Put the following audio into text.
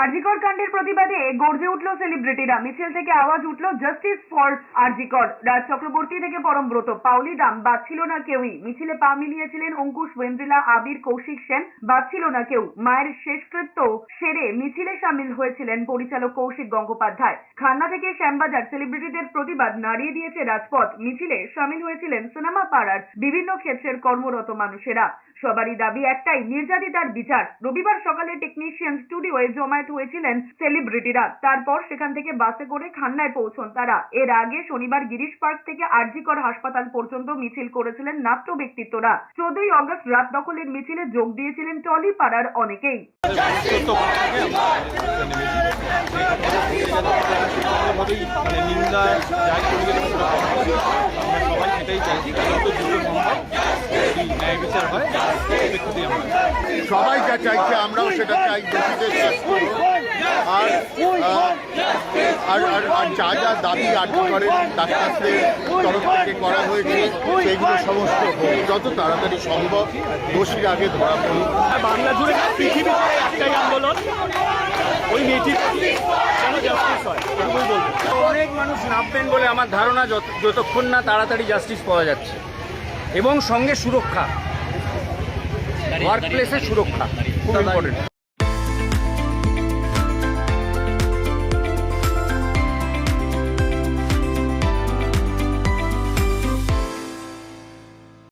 আরজিকর কাণ্ডের প্রতিবাদে গর্জে উঠল সেলিব্রিটিরা। মিছিল থেকে আওয়াজ উঠল জাস্টিস ফর আরজিকর। রাজ চক্রবর্তী থেকে পরমব্রত, পাওলি দাম, বাদ ছিল না কেউই। মিছিলে পা মিলিয়েছিলেন অঙ্কুশ, ওয়েন্দ্রিলা, আবির, কৌশিক সেন, বাদ ছিল না কেউ। মায়ের শেষকৃত্য সেরে মিছিলে সামিল হয়েছিলেন পরিচালক কৌশিক গঙ্গোপাধ্যায়। খান্না থেকে শ্যামবাজার সেলিব্রিটিদের প্রতিবাদ নাড়িয়ে দিয়েছে রাজপথ। মিছিলে সামিল হয়েছিলেন সিনেমা পাড়ার বিভিন্ন ক্ষেত্রের কর্মরত মানুষেরা। সবারই দাবি একটাই, নির্যাতিতার বিচার। রবিবার সকালে টেকনিশিয়ান স্টুডিওয়ে জমায়েত হয়েছিলেন সেলিব্রিটিরা। তারপর সেখান থেকে বাসে করে খান্নায় পৌঁছন তারা। এর আগে শনিবার গিরিশ পার্ক থেকে আরজিকর হাসপাতাল পর্যন্ত মিছিল করেছিলেন নাট্য ব্যক্তিত্বরা। 14ই অগস্ট রাত দখলের মিছিলে যোগ দিয়েছিলেন টলি পাড়ার অনেকেই। সবাই যা চাইছে আমরাও সেটা চাই, আর যা যা দাবি আরজিকরের ডাক্তারদের তরফ থেকে করা হয়েছে সেগুলো সমস্ত যত তাড়াতাড়ি সম্ভব দোষীর আগে ধরা পড়ুক। বাংলা জুড়ে পৃথিবী একটাই আন্দোলন, ওই মেয়েটির কেন জাস্টিস হয় বলবো। অনেক মানুষ নামবেন বলে আমার ধারণা, যতক্ষণ না তাড়াতাড়ি জাস্টিস পাওয়া যাচ্ছে। এবং সঙ্গে সুরক্ষা, ওয়ার্ক প্লেসের সুরক্ষা খুব ইম্পর্টেন্ট।